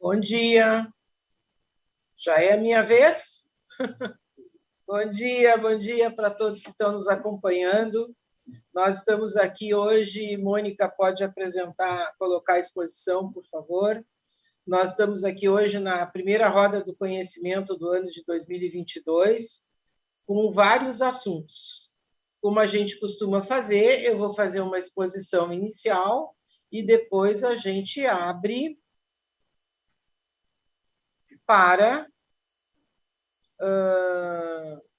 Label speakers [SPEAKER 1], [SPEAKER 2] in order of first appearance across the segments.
[SPEAKER 1] Bom dia. Já é a minha vez? Bom dia para todos que estão nos acompanhando. Nós estamos aqui hoje, Mônica pode colocar a exposição, por favor. Nós estamos aqui hoje na primeira roda do conhecimento do ano de 2022, com vários assuntos. Como a gente costuma fazer, eu vou fazer uma exposição inicial e depois a gente abre para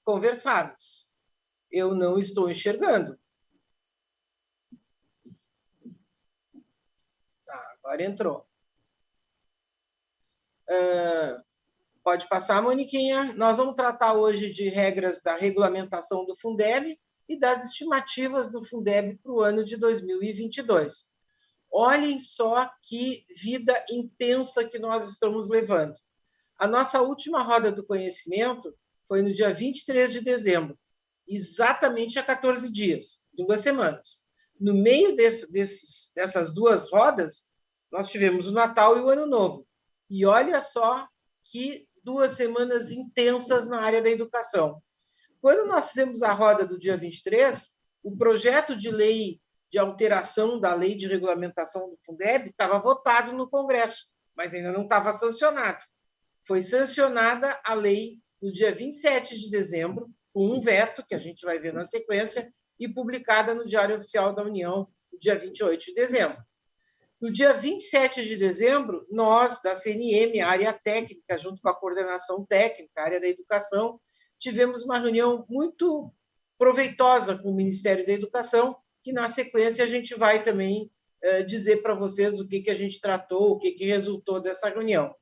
[SPEAKER 1] conversarmos. Eu não estou enxergando. Tá, agora entrou. Pode passar, Moniquinha. Nós vamos tratar hoje de regras da regulamentação do Fundeb e das estimativas do Fundeb para o ano de 2022. Olhem só que vida intensa que nós estamos levando. A nossa última roda do conhecimento foi no dia 23 de dezembro, exatamente há 14 dias, 2 semanas. No meio dessas duas rodas, nós tivemos o Natal e o Ano Novo. E olha só que 2 semanas intensas na área da educação. Quando nós fizemos a roda do dia 23, o projeto de lei de alteração da lei de regulamentação do Fundeb estava votado no Congresso, mas ainda não estava sancionado. Foi sancionada a lei no dia 27 de dezembro, com um veto, que a gente vai ver na sequência, e publicada no Diário Oficial da União, no dia 28 de dezembro. No dia 27 de dezembro, nós, da CNM, a área técnica, junto com a coordenação técnica, a área da educação, tivemos uma reunião muito proveitosa com o Ministério da Educação, que, na sequência, a gente vai também dizer para vocês o que a gente tratou, o que resultou dessa reunião.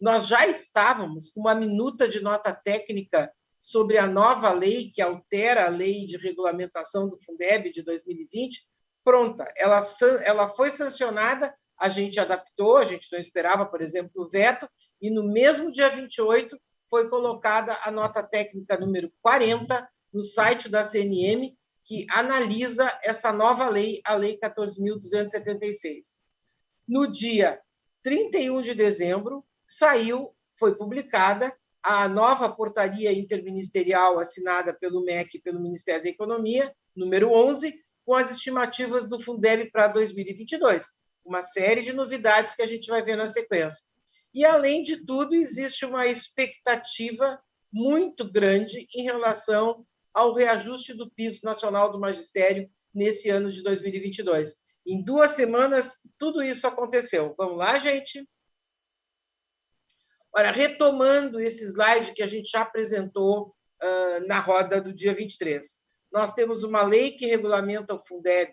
[SPEAKER 1] Nós já estávamos com uma minuta de nota técnica sobre a nova lei que altera a lei de regulamentação do Fundeb de 2020, pronta. Ela foi sancionada, a gente adaptou, a gente não esperava, por exemplo, o veto, e no mesmo dia 28 foi colocada a nota técnica número 40 no site da CNM, que analisa essa nova lei, a Lei 14.276. No dia 31 de dezembro, foi publicada a nova portaria interministerial assinada pelo MEC e pelo Ministério da Economia, número 11, com as estimativas do Fundeb para 2022. Uma série de novidades que a gente vai ver na sequência. E, além de tudo, existe uma expectativa muito grande em relação ao reajuste do piso nacional do magistério nesse ano de 2022. Em 2 semanas, tudo isso aconteceu. Vamos lá, gente? Ora, retomando esse slide que a gente já apresentou na roda do dia 23. Nós temos uma lei que regulamenta o Fundeb,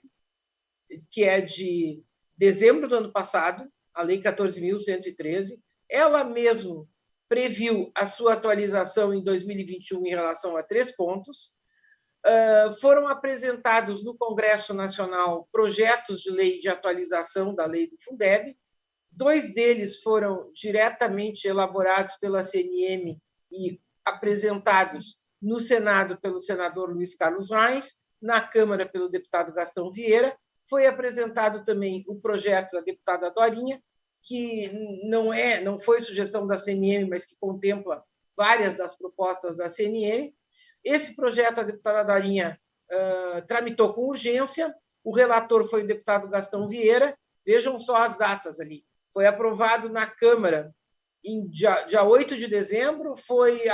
[SPEAKER 1] que é de dezembro do ano passado, a Lei 14.113. Ela mesmo previu a sua atualização em 2021 em relação a 3 pontos. Foram apresentados no Congresso Nacional projetos de lei de atualização da lei do Fundeb. 2 deles foram diretamente elaborados pela CNM e apresentados no Senado pelo senador Luiz Carlos Reis, na Câmara pelo deputado Gastão Vieira. Foi apresentado também o projeto da deputada Dorinha, que não foi sugestão da CNM, mas que contempla várias das propostas da CNM. Esse projeto, a deputada Dorinha tramitou com urgência, o relator foi o deputado Gastão Vieira. Vejam só as datas ali. Foi aprovado na Câmara em dia 8 de dezembro, foi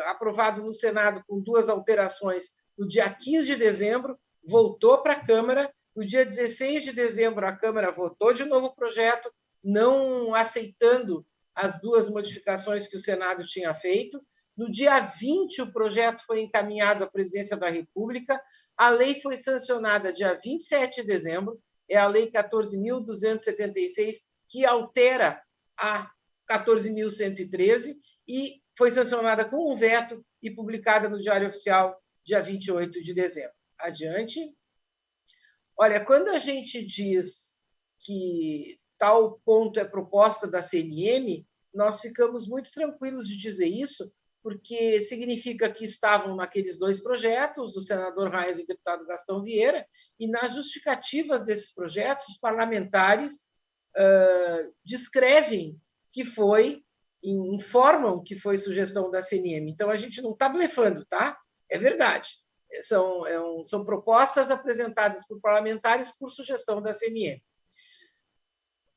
[SPEAKER 1] aprovado no Senado com 2 alterações no dia 15 de dezembro, voltou para a Câmara. No dia 16 de dezembro, a Câmara votou de novo o projeto, não aceitando as 2 modificações que o Senado tinha feito. No dia 20, o projeto foi encaminhado à Presidência da República. A lei foi sancionada dia 27 de dezembro, é a Lei 14.276, que altera a 14.113 e foi sancionada com um veto e publicada no Diário Oficial dia 28 de dezembro. Adiante. Olha, quando a gente diz que tal ponto é proposta da CNM, nós ficamos muito tranquilos de dizer isso, porque significa que estavam naqueles 2 projetos, do senador Reis e do deputado Gastão Vieira, e nas justificativas desses projetos, os parlamentares descrevem que informam que foi sugestão da CNM. Então, a gente não está blefando, tá? É verdade. São propostas apresentadas por parlamentares por sugestão da CNM.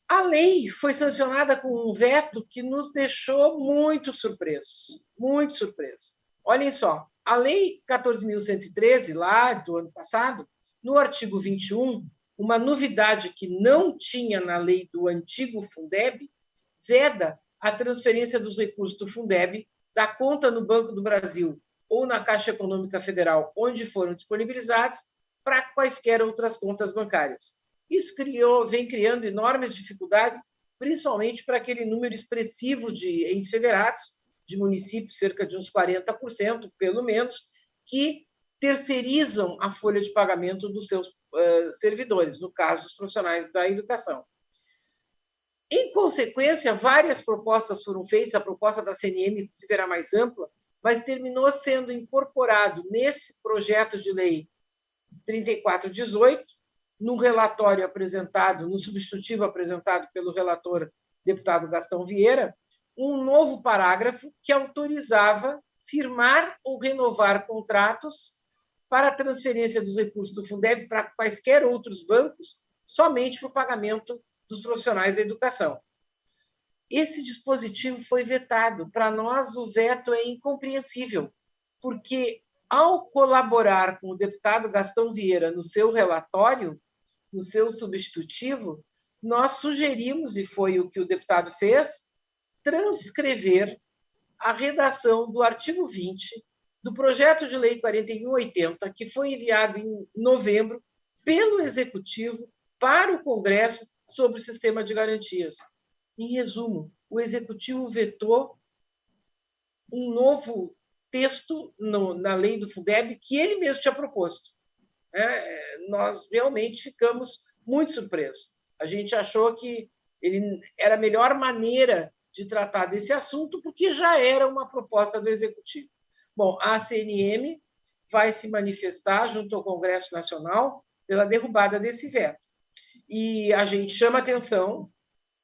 [SPEAKER 1] A lei foi sancionada com um veto que nos deixou muito surpresos, muito surpresos. Olhem só, a Lei 14.113, lá do ano passado, no artigo 21, uma novidade que não tinha na lei do antigo Fundeb, veda a transferência dos recursos do Fundeb da conta no Banco do Brasil ou na Caixa Econômica Federal, onde foram disponibilizados, para quaisquer outras contas bancárias. Isso vem criando enormes dificuldades, principalmente para aquele número expressivo de ex-federados, de municípios, cerca de uns 40%, pelo menos, que terceirizam a folha de pagamento dos seus servidores, no caso, dos profissionais da educação. Em consequência, várias propostas foram feitas, a proposta da CNM, inclusive, era mais ampla, mas terminou sendo incorporado nesse projeto de lei 3418, no relatório apresentado, no substitutivo apresentado pelo relator deputado Gastão Vieira, um novo parágrafo que autorizava firmar ou renovar contratos para a transferência dos recursos do Fundeb para quaisquer outros bancos, somente para o pagamento dos profissionais da educação. Esse dispositivo foi vetado. Para nós, o veto é incompreensível, porque, ao colaborar com o deputado Gastão Vieira no seu relatório, no seu substitutivo, nós sugerimos, e foi o que o deputado fez, transcrever a redação do artigo 20 do projeto de lei 4180, que foi enviado em novembro pelo Executivo para o Congresso sobre o sistema de garantias. Em resumo, o Executivo vetou um novo texto na lei do Fundeb que ele mesmo tinha proposto. Nós realmente ficamos muito surpresos. A gente achou que era a melhor maneira de tratar desse assunto, porque já era uma proposta do Executivo. Bom, a CNM vai se manifestar junto ao Congresso Nacional pela derrubada desse veto. E a gente chama a atenção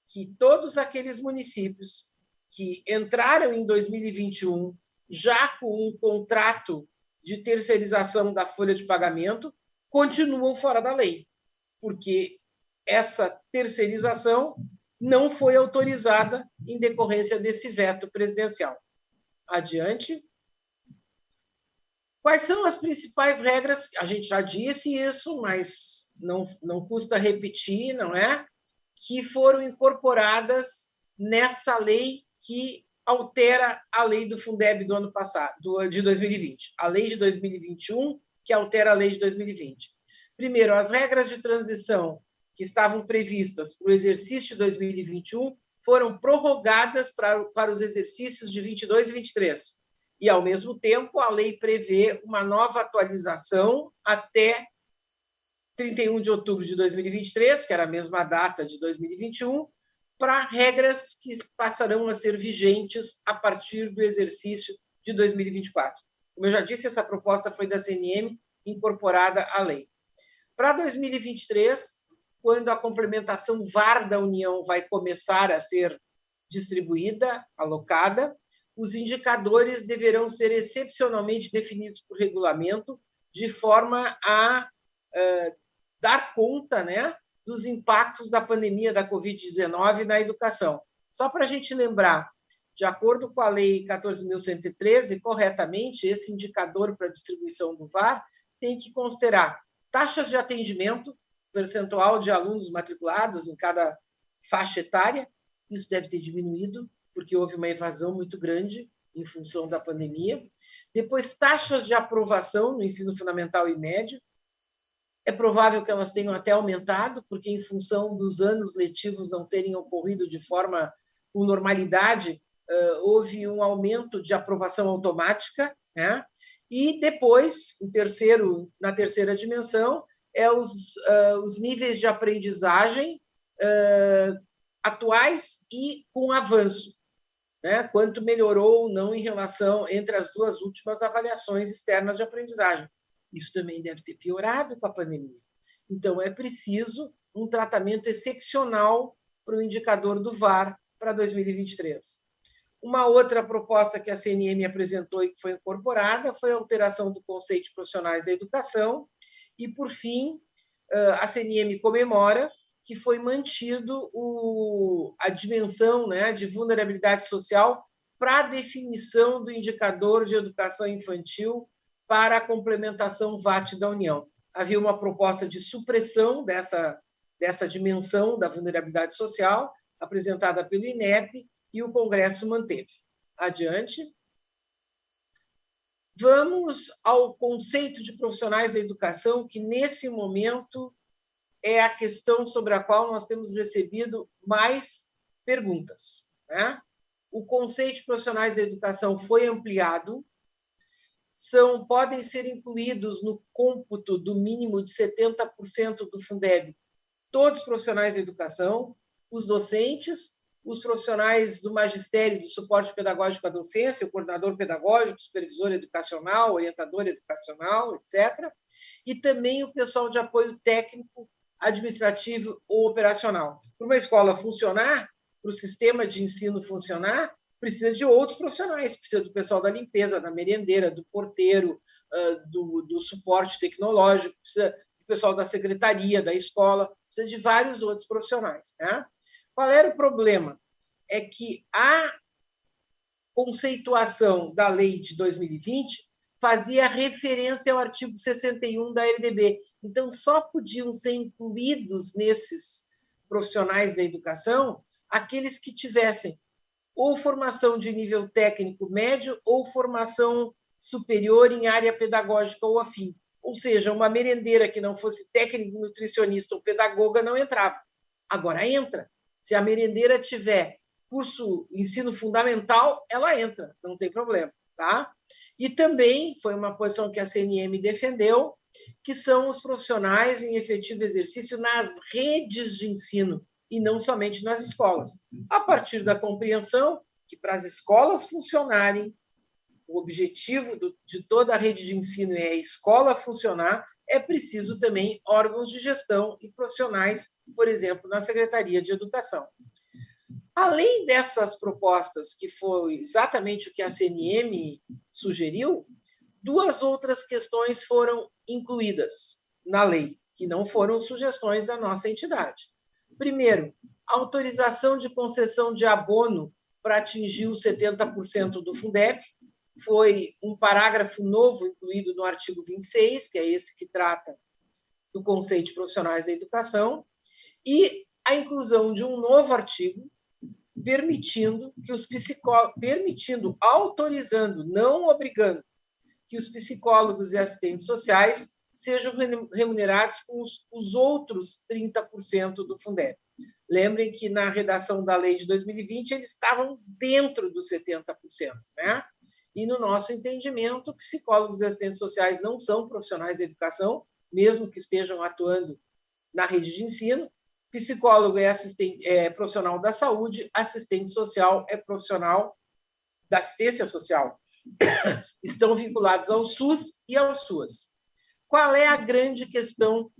[SPEAKER 1] que todos aqueles municípios que entraram em 2021 já com um contrato de terceirização da folha de pagamento continuam fora da lei, porque essa terceirização não foi autorizada em decorrência desse veto presidencial. Adiante. Quais são as principais regras? A gente já disse isso, mas não custa repetir, não é? Que foram incorporadas nessa lei que altera a lei do Fundeb do ano passado, de 2020. A lei de 2021, que altera a lei de 2020. Primeiro, as regras de transição que estavam previstas para o exercício de 2021 foram prorrogadas para os exercícios de 22 e 23. E, ao mesmo tempo, a lei prevê uma nova atualização até 31 de outubro de 2023, que era a mesma data de 2021, para regras que passarão a ser vigentes a partir do exercício de 2024. Como eu já disse, essa proposta foi da CNM, incorporada à lei. Para 2023, quando a complementação VAR da União vai começar a ser distribuída, alocada, os indicadores deverão ser excepcionalmente definidos por regulamento, de forma a dar conta, né, dos impactos da pandemia da Covid-19 na educação. Só para a gente lembrar, de acordo com a Lei 14.113, corretamente, esse indicador para distribuição do VAR tem que considerar taxas de atendimento, percentual de alunos matriculados em cada faixa etária, isso deve ter diminuído, porque houve uma evasão muito grande em função da pandemia. Depois, taxas de aprovação no ensino fundamental e médio. É provável que elas tenham até aumentado, porque, em função dos anos letivos não terem ocorrido de forma com normalidade, houve um aumento de aprovação automática, né? E depois, na terceira dimensão, os níveis de aprendizagem atuais e com avanço, né? Quanto melhorou ou não em relação entre as duas últimas avaliações externas de aprendizagem. Isso também deve ter piorado com a pandemia. Então, é preciso um tratamento excepcional para o indicador do VAR para 2023. Uma outra proposta que a CNM apresentou e que foi incorporada foi a alteração do conceito de profissionais da educação. E, por fim, a CNM comemora que foi mantido a dimensão, né, de vulnerabilidade social para a definição do indicador de educação infantil para a complementação VAT da União. Havia uma proposta de supressão dessa dimensão da vulnerabilidade social, apresentada pelo INEP, e o Congresso manteve. Adiante. Vamos ao conceito de profissionais da educação, que, nesse momento, é a questão sobre a qual nós temos recebido mais perguntas, né? O conceito de profissionais da educação foi ampliado, podem ser incluídos no cômputo do mínimo de 70% do Fundeb todos os profissionais da educação, os docentes, os profissionais do magistério, do suporte pedagógico à docência, o coordenador pedagógico, supervisor educacional, orientador educacional, etc., e também o pessoal de apoio técnico, administrativo ou operacional. Para uma escola funcionar, para o sistema de ensino funcionar, precisa de outros profissionais, precisa do pessoal da limpeza, da merendeira, do porteiro, do suporte tecnológico, precisa do pessoal da secretaria, da escola, precisa de vários outros profissionais, né? Qual era o problema? É que a conceituação da lei de 2020 fazia referência ao artigo 61 da LDB. Então, só podiam ser incluídos nesses profissionais da educação aqueles que tivessem ou formação de nível técnico médio ou formação superior em área pedagógica ou afim. Ou seja, uma merendeira que não fosse técnico nutricionista ou pedagoga não entrava. Agora entra. Se a merendeira tiver curso ensino fundamental, ela entra, não tem problema, tá? E também foi uma posição que a CNM defendeu, que são os profissionais em efetivo exercício nas redes de ensino e não somente nas escolas. A partir da compreensão que, para as escolas funcionarem, o objetivo de toda a rede de ensino é a escola funcionar, é preciso também órgãos de gestão e profissionais, por exemplo, na Secretaria de Educação. Além dessas propostas, que foi exatamente o que a CNM sugeriu, duas outras questões foram incluídas na lei, que não foram sugestões da nossa entidade. Primeiro, autorização de concessão de abono para atingir os 70% do Fundeb. Foi um parágrafo novo incluído no artigo 26, que é esse que trata do conceito de profissionais da educação, e a inclusão de um novo artigo permitindo que os psicólogos, autorizando, não obrigando, que os psicólogos e assistentes sociais sejam remunerados com os outros 30% do Fundeb. Lembrem que na redação da lei de 2020 eles estavam dentro dos 70%, né? E no nosso entendimento, psicólogos e assistentes sociais não são profissionais da educação, mesmo que estejam atuando na rede de ensino. Psicólogo é profissional da saúde, assistente social é profissional da assistência social. Estão vinculados ao SUS e ao SUAS. Qual é a grande questão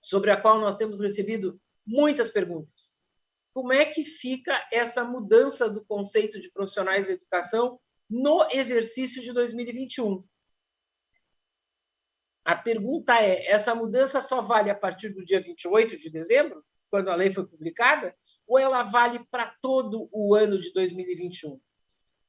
[SPEAKER 1] sobre a qual nós temos recebido muitas perguntas? Como é que fica essa mudança do conceito de profissionais da educação no exercício de 2021? A pergunta é, essa mudança só vale a partir do dia 28 de dezembro, quando a lei foi publicada, ou ela vale para todo o ano de 2021?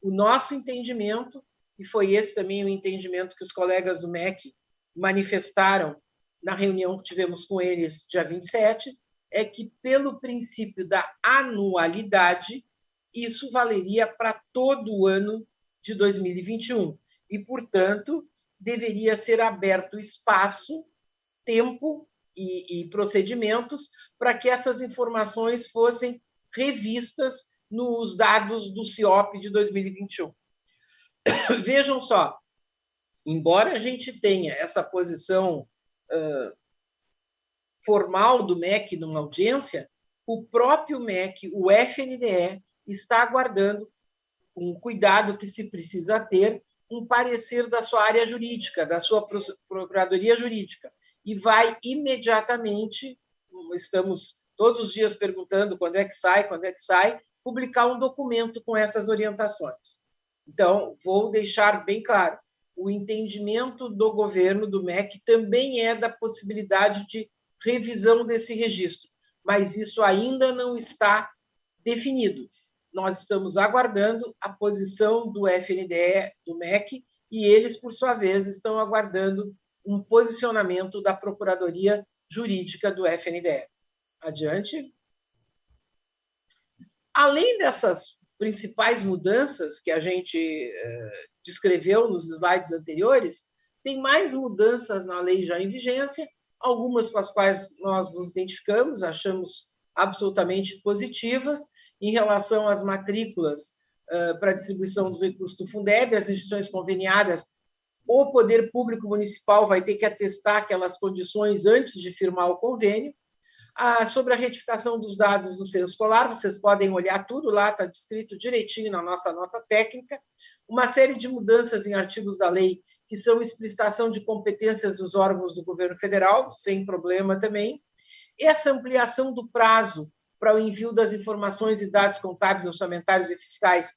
[SPEAKER 1] O nosso entendimento, e foi esse também o entendimento que os colegas do MEC manifestaram na reunião que tivemos com eles dia 27, é que, pelo princípio da anualidade, isso valeria para todo o ano de 2021. E, portanto, deveria ser aberto espaço, tempo e procedimentos para que essas informações fossem revistas nos dados do CIOP de 2021. Vejam só, embora a gente tenha essa posição formal do MEC numa audiência, o próprio MEC, o FNDE, está aguardando, com o cuidado que se precisa ter, um parecer da sua área jurídica, da sua procuradoria jurídica, e vai imediatamente, estamos todos os dias perguntando quando é que sai, publicar um documento com essas orientações. Então, vou deixar bem claro, o entendimento do governo, do MEC, também é da possibilidade de revisão desse registro, mas isso ainda não está definido. Nós estamos aguardando a posição do FNDE, do MEC, e eles, por sua vez, estão aguardando um posicionamento da Procuradoria Jurídica do FNDE. Adiante. Além dessas principais mudanças que a gente descreveu nos slides anteriores, tem mais mudanças na lei já em vigência, algumas com as quais nós nos identificamos, achamos absolutamente positivas, em relação às matrículas para a distribuição dos recursos do Fundeb, as instituições conveniadas, o Poder Público Municipal vai ter que atestar aquelas condições antes de firmar o convênio. Sobre a retificação dos dados do censo escolar, vocês podem olhar tudo lá, está descrito direitinho na nossa nota técnica. Uma série de mudanças em artigos da lei que são explicitação de competências dos órgãos do governo federal, sem problema também. Essa ampliação do prazo para o envio das informações e dados contábeis, orçamentários e fiscais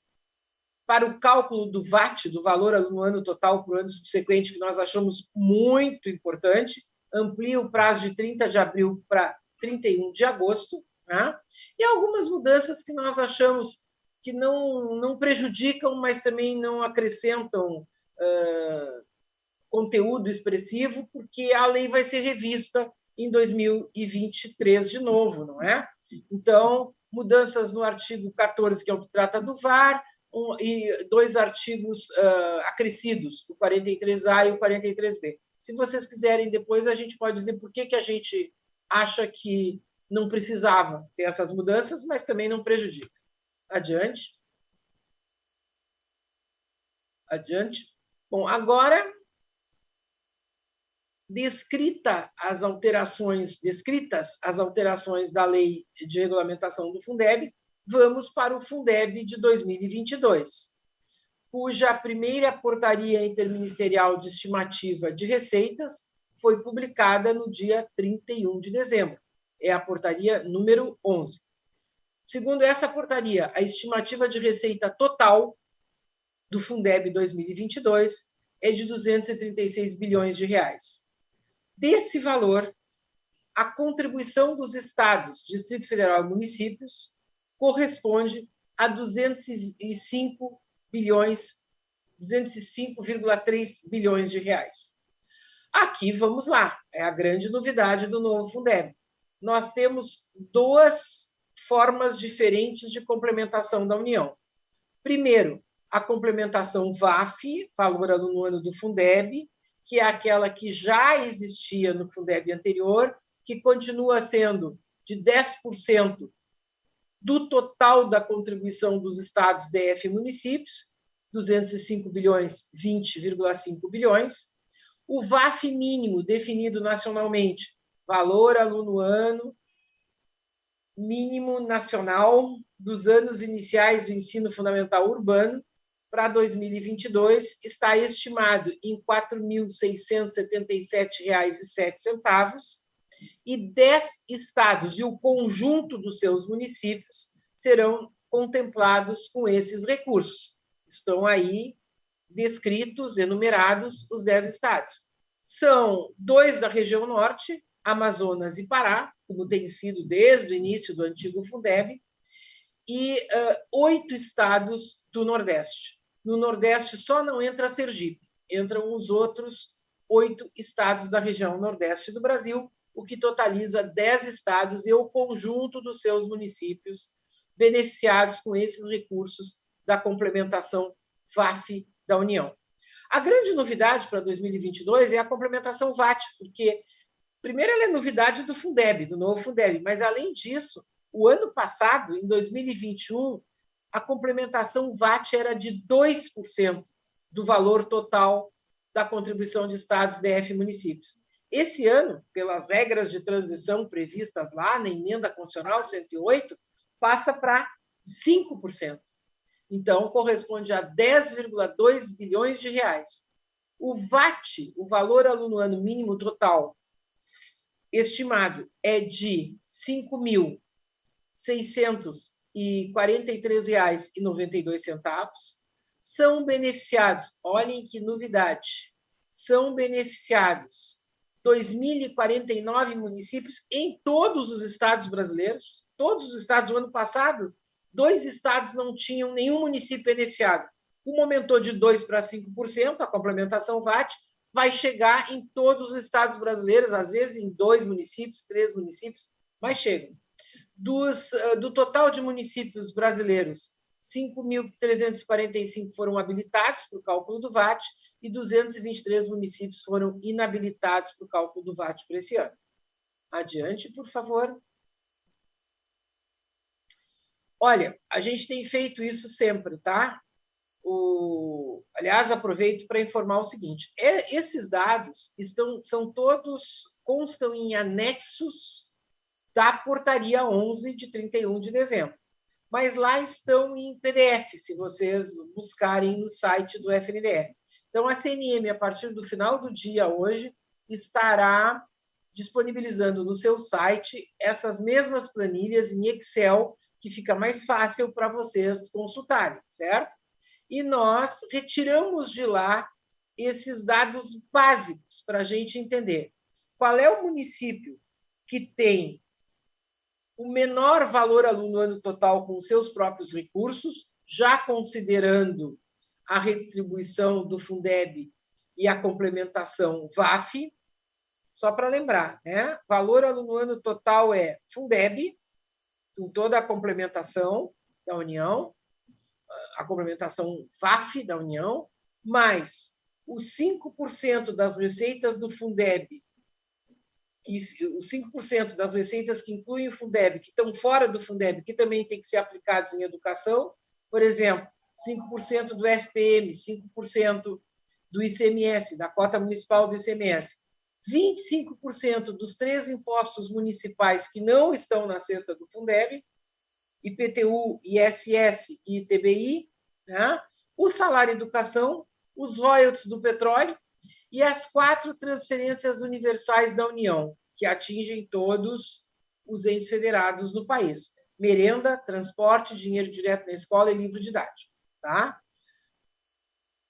[SPEAKER 1] para o cálculo do VAT, do valor no ano total para o ano subsequente, que nós achamos muito importante, amplia o prazo de 30 de abril para 31 de agosto, né? E algumas mudanças que nós achamos que não prejudicam, mas também não acrescentam conteúdo expressivo, porque a lei vai ser revista em 2023 de novo, não é? Então, mudanças no artigo 14, que é o que trata do VAR, e 2 artigos acrescidos, o 43A e o 43B. Se vocês quiserem, depois a gente pode dizer por que a gente acha que não precisava ter essas mudanças, mas também não prejudica. Adiante. Adiante. Bom, agora, descritas as alterações da Lei de Regulamentação do Fundeb, vamos para o Fundeb de 2022, cuja primeira portaria interministerial de estimativa de receitas foi publicada no dia 31 de dezembro. É a portaria número 11. Segundo essa portaria, a estimativa de receita total do Fundeb 2022 é de 236 bilhões de reais. Desse valor, a contribuição dos estados, Distrito Federal e municípios corresponde a 205,3 bilhões de reais. Aqui, vamos lá, é a grande novidade do novo Fundeb. Nós temos 2 formas diferentes de complementação da União. Primeiro, a complementação VAF, valor aluno ano do Fundeb, que é aquela que já existia no Fundeb anterior, que continua sendo de 10% do total da contribuição dos estados, DF e municípios, 205 bilhões, 20,5 bilhões. O VAF mínimo definido nacionalmente, valor aluno ano, mínimo nacional dos anos iniciais do ensino fundamental urbano, para 2022, está estimado em R$ 4.677,07, e 10 estados e o conjunto dos seus municípios serão contemplados com esses recursos. Estão aí descritos, enumerados, os 10 estados. São 2 da região norte, Amazonas e Pará, como tem sido desde o início do antigo Fundeb, e 8 estados do Nordeste. No Nordeste só não entra Sergipe, entram os outros 8 estados da região Nordeste do Brasil, o que totaliza 10 estados e o conjunto dos seus municípios beneficiados com esses recursos da complementação VAF da União. A grande novidade para 2022 é a complementação VAT, porque, primeiro, ela é novidade do Fundeb, do novo Fundeb, mas, além disso, o ano passado, em 2021, a complementação VAT era de 2% do valor total da contribuição de estados, DF e municípios. Esse ano, pelas regras de transição previstas lá na Emenda Constitucional 108, passa para 5%. Então, corresponde a 10,2 bilhões de reais. O VAT, o valor aluno ano mínimo total, estimado é de R$ 5.600 R$ 43,92. São beneficiados, olhem que novidade, são beneficiados 2.049 municípios em todos os estados brasileiros. Todos os estados, no ano passado, 2 estados não tinham nenhum município beneficiado. Como aumentou de 2% para 5%, a complementação VAT vai chegar em todos os estados brasileiros, às vezes em 2 municípios, 3 municípios, mas chegam. Do total de municípios brasileiros, 5.345 foram habilitados para o cálculo do VAT e 223 municípios foram inabilitados para o cálculo do VAT para esse ano. Adiante, por favor. Olha, a gente tem feito isso sempre, tá? Aliás, aproveito para informar o seguinte: esses dados constam em anexos da portaria 11 de 31 de dezembro. Mas lá estão em PDF, se vocês buscarem no site do FNDE. Então, a CNM, a partir do final do dia hoje, estará disponibilizando no seu site essas mesmas planilhas em Excel, que fica mais fácil para vocês consultarem, certo? E nós retiramos de lá esses dados básicos para a gente entender qual é o município que tem o menor valor aluno ano total com seus próprios recursos, já considerando a redistribuição do Fundeb e a complementação VAF. Só para lembrar, né? Valor aluno ano total é Fundeb, com toda a complementação da União, a complementação VAF da União, mais os 5% das receitas do Fundeb, os 5% das receitas que incluem o Fundeb, que estão fora do Fundeb, que também tem que ser aplicados em educação, por exemplo, 5% do FPM, 5% do ICMS, da cota municipal do ICMS, 25% dos 3 impostos municipais que não estão na cesta do Fundeb, IPTU, ISS e ITBI, né? O salário educação, os royalties do petróleo e as 4 transferências universais da União, que atingem todos os entes federados do país. Merenda, transporte, dinheiro direto na escola e livro didático. Tá?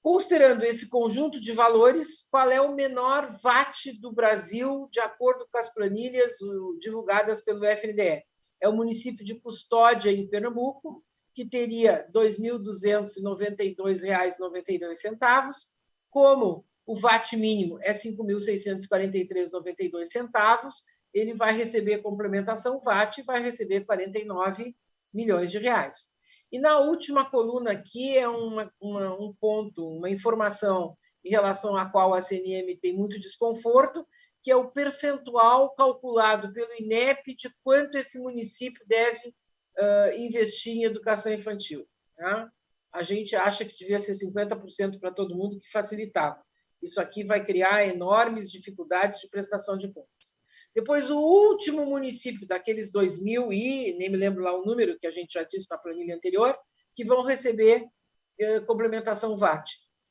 [SPEAKER 1] Considerando esse conjunto de valores, qual é o menor VAT do Brasil, de acordo com as planilhas divulgadas pelo FNDE? É o município de Custódia, em Pernambuco, que teria R$ 2.292,92, como o VAT mínimo é R$ 5.643,92, ele vai receber complementação VAT e vai receber 49 milhões de reais. E na última coluna aqui é um ponto, uma informação em relação à qual a CNM tem muito desconforto, que é o percentual calculado pelo INEP de quanto esse município deve investir em educação infantil. Tá? A gente acha que devia ser 50% para todo mundo, que facilitava. Isso aqui vai criar enormes dificuldades de prestação de contas. Depois, o último município daqueles 2.000, e nem me lembro lá o número que a gente já disse na planilha anterior, que vão receber complementação VAT.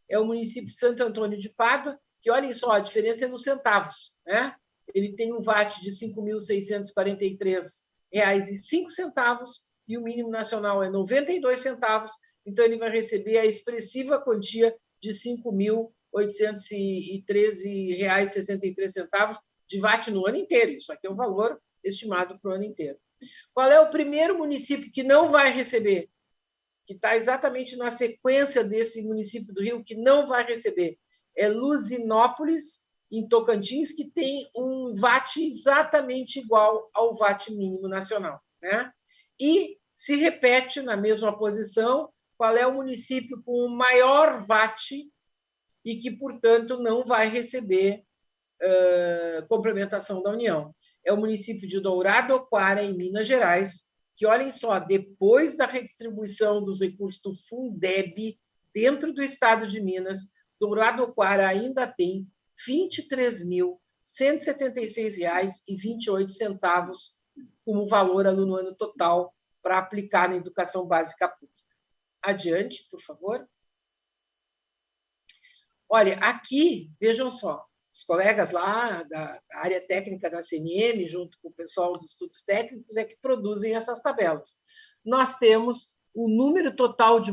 [SPEAKER 1] É o município de Santo Antônio de Pádua, que, olhem só, a diferença é nos centavos. Né? Ele tem um VAT de R$ 5.643,05 e o mínimo nacional é 92 centavos, então ele vai receber a expressiva quantia de R$ 5.813,63 de VAT no ano inteiro. Isso aqui é o valor estimado para o ano inteiro. Qual é o primeiro município que não vai receber? Que está exatamente na sequência desse município do Rio que não vai receber. É Luzinópolis, em Tocantins, que tem um VAT exatamente igual ao VAT mínimo nacional. Né? E se repete na mesma posição, qual é o município com o maior VAT e que, portanto, não vai receber complementação da União. É o município de Douradoquara, em Minas Gerais, que, olhem só, depois da redistribuição dos recursos do Fundeb dentro do estado de Minas, Douradoquara ainda tem R$ 23.176,28 como valor aluno ano total para aplicar na educação básica pública. Adiante, por favor. Olha, aqui, vejam só, os colegas lá da área técnica da CNM, junto com o pessoal dos estudos técnicos, é que produzem essas tabelas. nós temos o número total de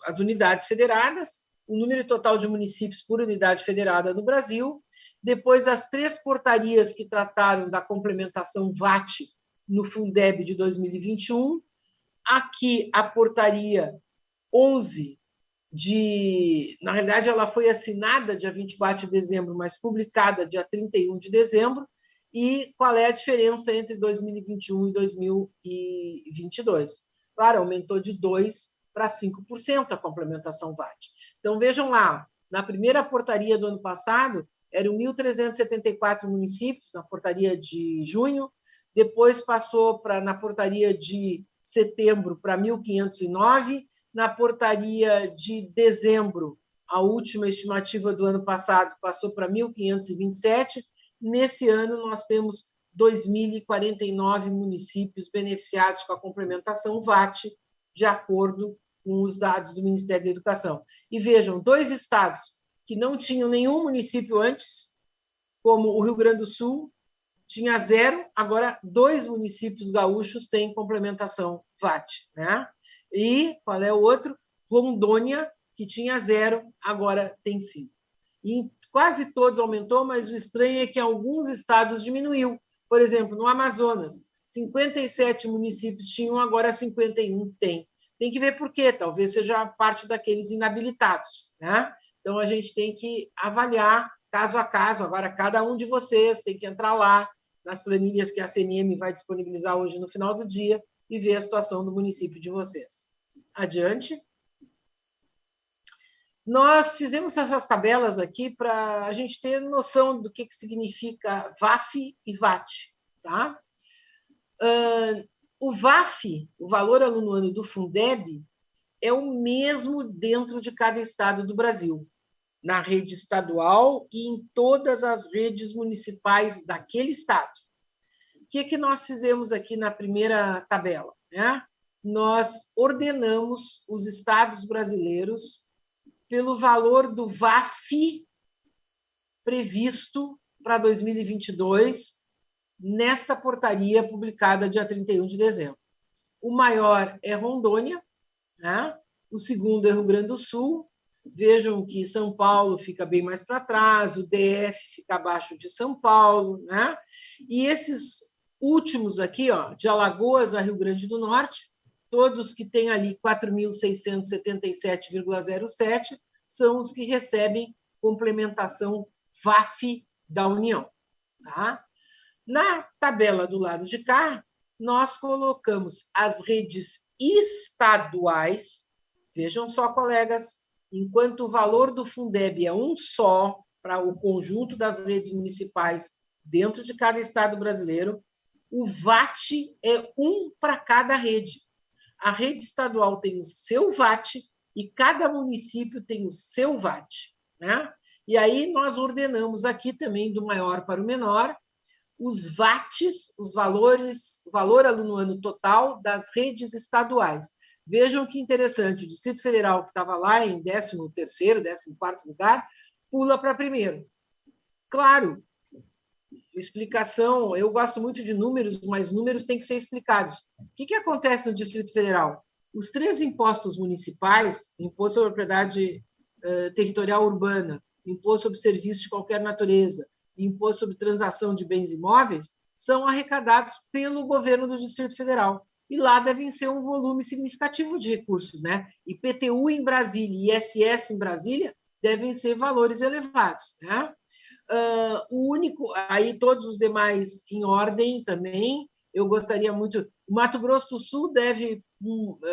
[SPEAKER 1] as unidades federadas, o número total de municípios por unidade federada no Brasil, depois as 3 portarias que trataram da complementação VAT no Fundeb de 2021, aqui a portaria 11 na realidade, ela foi assinada dia 24 de dezembro, mas publicada dia 31 de dezembro, e qual é a diferença entre 2021 e 2022? Claro, aumentou de 2% para 5% a complementação VAT. Então, vejam lá, na primeira portaria do ano passado, eram 1.374 municípios, na portaria de junho, depois passou na portaria de setembro para 1.509, na portaria de dezembro, a última estimativa do ano passado passou para 1.527. Nesse ano, nós temos 2.049 municípios beneficiados com a complementação VAT, de acordo com os dados do Ministério da Educação. E vejam, 2 estados que não tinham nenhum município antes, como o Rio Grande do Sul, tinha 0, agora 2 municípios gaúchos têm complementação VAT, né? E qual é o outro? Rondônia, que tinha 0, agora tem 5. E quase todos aumentou, mas o estranho é que alguns estados diminuiu. Por exemplo, no Amazonas, 57 municípios tinham, agora 51 tem. Tem que ver por quê, talvez seja parte daqueles inabilitados, né? Então, a gente tem que avaliar caso a caso. Agora, cada um de vocês tem que entrar lá nas planilhas que a CNM vai disponibilizar hoje no final do dia e ver a situação do município de vocês. Adiante. Nós fizemos essas tabelas aqui para a gente ter noção do que significa VAF e VAT. Tá? O VAF, o Valor Aluno Ano do Fundeb, é o mesmo dentro de cada estado do Brasil, na rede estadual e em todas as redes municipais daquele estado. O que nós fizemos aqui na primeira tabela? Né? Nós ordenamos os estados brasileiros pelo valor do VAF previsto para 2022, nesta portaria publicada dia 31 de dezembro. O maior é Rondônia, né? O segundo é Rio Grande do Sul. Vejam que São Paulo fica bem mais para trás, o DF fica abaixo de São Paulo, né? E esses últimos aqui, ó, de Alagoas a Rio Grande do Norte, todos que têm ali 4.677,07 são os que recebem complementação VAF da União. Tá? Na tabela do lado de cá, nós colocamos as redes estaduais. Vejam só, colegas, enquanto o valor do Fundeb é um só para o conjunto das redes municipais dentro de cada estado brasileiro, o VAT é um para cada rede. A rede estadual tem o seu VAT e cada município tem o seu VAT. Né? E aí nós ordenamos aqui também, do maior para o menor, os VATs, os valores, o valor aluno ano total das redes estaduais. Vejam que interessante, o Distrito Federal, que estava lá em 13º, 14º lugar, pula para primeiro. Claro, explicação, eu gosto muito de números, mas números têm que ser explicados. O que acontece no Distrito Federal? Os 3 impostos municipais, imposto sobre propriedade territorial urbana, imposto sobre serviços de qualquer natureza, imposto sobre transação de bens imóveis, são arrecadados pelo governo do Distrito Federal. E lá devem ser um volume significativo de recursos, né? IPTU em Brasília e ISS em Brasília devem ser valores elevados, né? O único, aí todos os demais em ordem também, eu gostaria muito, o Mato Grosso do Sul deve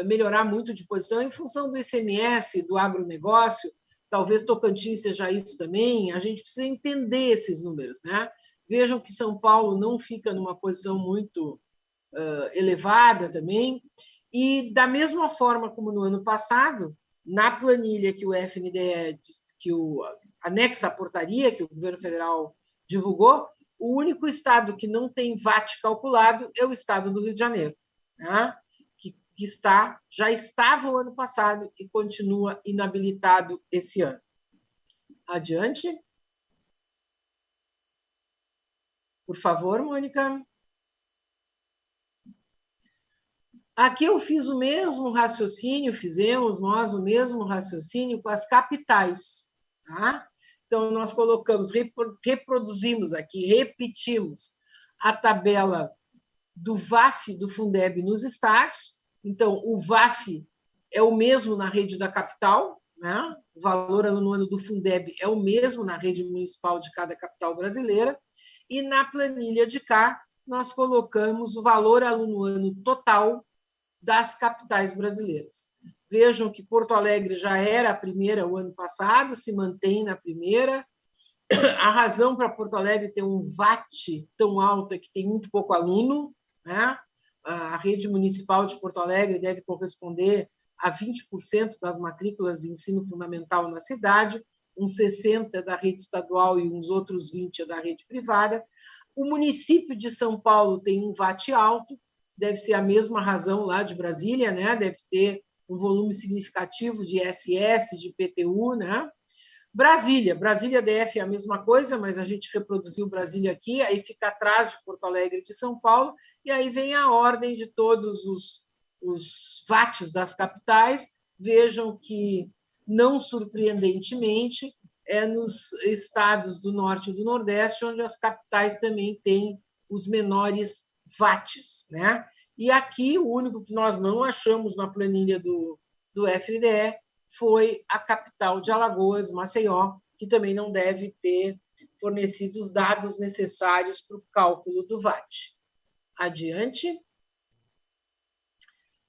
[SPEAKER 1] melhorar muito de posição em função do ICMS, do agronegócio, talvez Tocantins seja isso também, a gente precisa entender esses números, né? Vejam que São Paulo não fica numa posição muito elevada também, e da mesma forma como no ano passado, na planilha que o FNDE, anexa à portaria que o governo federal divulgou, o único estado que não tem VAT calculado é o estado do Rio de Janeiro, né? que já estava o ano passado e continua inabilitado esse ano. Adiante. Por favor, Mônica. Aqui eu fiz o mesmo raciocínio, fizemos nós o mesmo raciocínio com as capitais. Tá? Então, nós colocamos, reproduzimos aqui, repetimos a tabela do VAF do Fundeb nos estados. Então, o VAF é o mesmo na rede da capital, né? O valor anual do Fundeb é o mesmo na rede municipal de cada capital brasileira, e na planilha de cá nós colocamos o valor aluno-ano total das capitais brasileiras. Vejam que Porto Alegre já era a primeira o ano passado, se mantém na primeira. A razão para Porto Alegre ter um VAT tão alto é que tem muito pouco aluno, né? A rede municipal de Porto Alegre deve corresponder a 20% das matrículas do ensino fundamental na cidade, uns 60% da rede estadual e uns outros 20% da rede privada. O município de São Paulo tem um VAT alto, deve ser a mesma razão lá de Brasília, né? Deve ter um volume significativo de ISS, de IPTU, né? Brasília DF é a mesma coisa, mas a gente reproduziu Brasília aqui, aí fica atrás de Porto Alegre e de São Paulo, e aí vem a ordem de todos os VATs das capitais. Vejam que, não surpreendentemente, é nos estados do Norte e do Nordeste onde as capitais também têm os menores VATs, né? E aqui, o único que nós não achamos na planilha do FNDE foi a capital de Alagoas, Maceió, que também não deve ter fornecido os dados necessários para o cálculo do VAT. Adiante.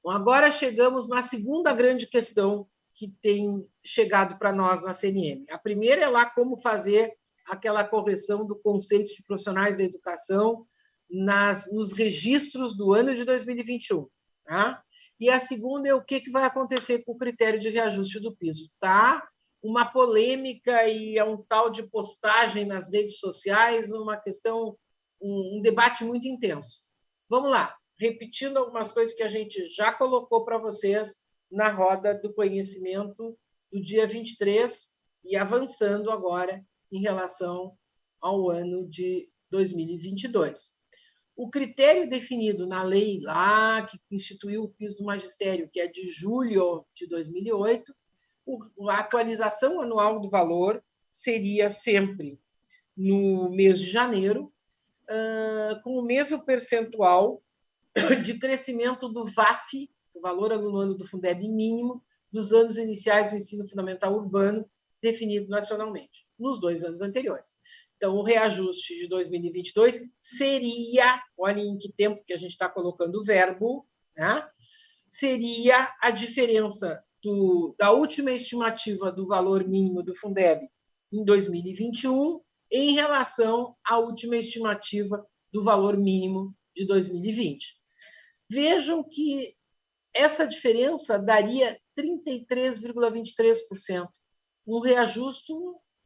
[SPEAKER 1] Bom, agora chegamos na segunda grande questão que tem chegado para nós na CNM. A primeira é lá como fazer aquela correção do conceito de profissionais da educação nos registros do ano de 2021. Tá? E a segunda é o que vai acontecer com o critério de reajuste do piso. Tá? Uma polêmica e é um tal de postagem nas redes sociais, uma questão, um debate muito intenso. Vamos lá, repetindo algumas coisas que a gente já colocou para vocês na roda do conhecimento do dia 23 e avançando agora em relação ao ano de 2022. O critério definido na lei lá que instituiu o piso do magistério, que é de julho de 2008, a atualização anual do valor seria sempre no mês de janeiro, com o mesmo percentual de crescimento do VAF, o valor anual do Fundeb mínimo, dos anos iniciais do ensino fundamental urbano, definido nacionalmente, nos 2 anos anteriores. Então, o reajuste de 2022 seria, olhem em que tempo que a gente está colocando o verbo, né? Seria a diferença da última estimativa do valor mínimo do Fundeb em 2021 em relação à última estimativa do valor mínimo de 2020. Vejam que essa diferença daria 33,23%, um reajuste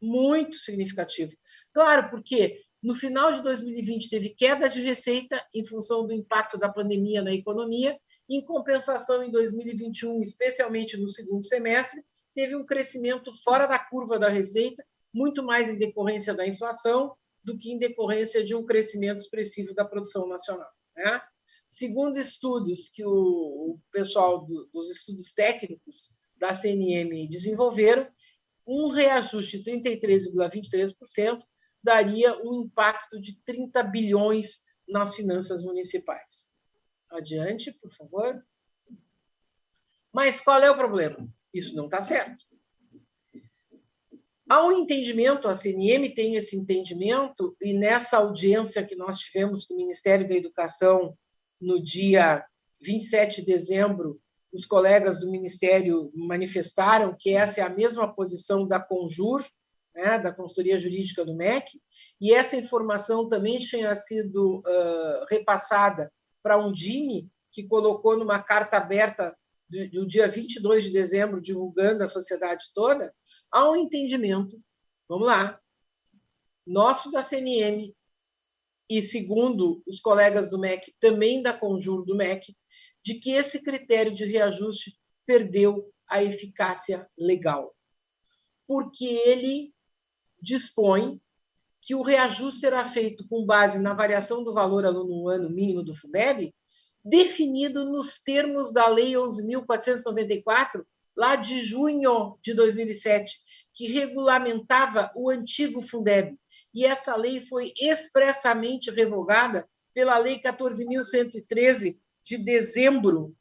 [SPEAKER 1] muito significativo. Claro, porque no final de 2020 teve queda de receita em função do impacto da pandemia na economia, em compensação, em 2021, especialmente no segundo semestre, teve um crescimento fora da curva da receita, muito mais em decorrência da inflação do que em decorrência de um crescimento expressivo da produção nacional. Né? Segundo estudos que o pessoal dos estudos técnicos da CNM desenvolveram, um reajuste de 33,23% daria um impacto de 30 bilhões nas finanças municipais. Adiante, por favor. Mas qual é o problema? Isso não está certo. Há um entendimento, a CNM tem esse entendimento, e nessa audiência que nós tivemos com o Ministério da Educação no dia 27 de dezembro, os colegas do Ministério manifestaram que essa é a mesma posição da Conjur, né, da Consultoria Jurídica do MEC, e essa informação também tinha sido repassada para a Undime, que colocou numa carta aberta do dia 22 de dezembro, divulgando à sociedade toda. Há um entendimento, vamos lá, nosso da CNM, e segundo os colegas do MEC, também da Conjur do MEC, de que esse critério de reajuste perdeu a eficácia legal, porque ele dispõe que o reajuste será feito com base na variação do valor aluno ano mínimo do Fundeb, definido nos termos da Lei 11.494, lá de junho de 2007, que regulamentava o antigo Fundeb. E essa lei foi expressamente revogada pela Lei 14.113, de dezembro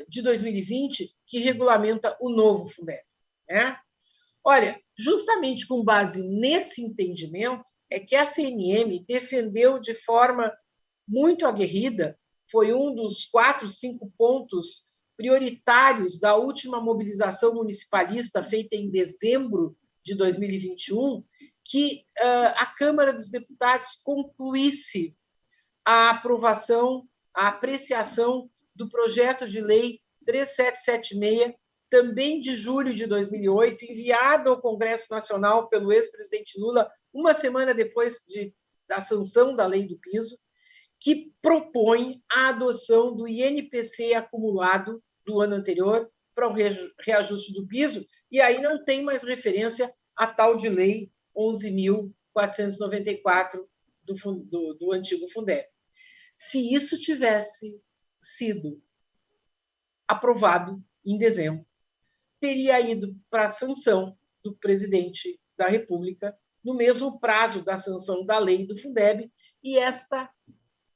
[SPEAKER 1] de 2020, que regulamenta o novo Fundeb. Né? Olha, justamente com base nesse entendimento, é que a CNM defendeu de forma muito aguerrida, foi um dos 4, 5 pontos prioritários da última mobilização municipalista feita em dezembro de 2021, que a Câmara dos Deputados concluísse a aprovação, a apreciação do projeto de lei 3776, também de julho de 2008, enviado ao Congresso Nacional pelo ex-presidente Lula, uma semana depois da sanção da lei do piso, que propõe a adoção do INPC acumulado do ano anterior para o reajuste do piso, e aí não tem mais referência à tal de lei 11.494 do antigo Fundeb. Se isso tivesse sido aprovado em dezembro, teria ido para a sanção do presidente da República no mesmo prazo da sanção da lei do Fundeb, e esta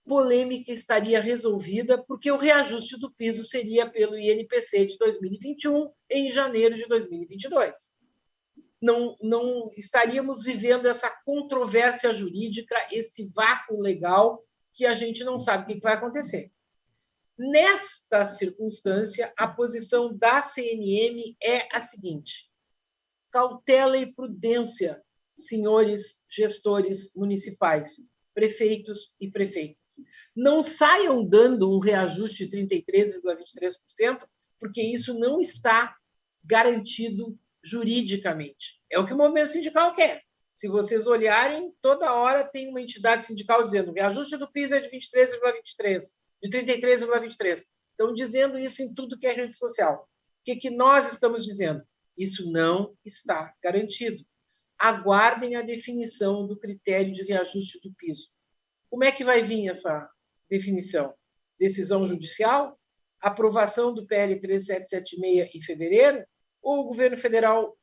[SPEAKER 1] polêmica estaria resolvida, porque o reajuste do piso seria pelo INPC de 2021 em janeiro de 2022. Não estaríamos vivendo essa controvérsia jurídica, esse vácuo legal que a gente não sabe o que vai acontecer. Nesta circunstância, a posição da CNM é a seguinte: cautela e prudência, senhores gestores municipais, prefeitos e prefeitas. Não saiam dando um reajuste de 33,23%, porque isso não está garantido juridicamente. É o que o movimento sindical quer. Se vocês olharem, toda hora tem uma entidade sindical dizendo: o reajuste do piso é de 23,23%, de 33,23%. Estão dizendo isso em tudo que é rede social. O que nós estamos dizendo? Isso não está garantido. Aguardem a definição do critério de reajuste do piso. Como é que vai vir essa definição? Decisão judicial? Aprovação do PL 3776 em fevereiro? Ou o governo federal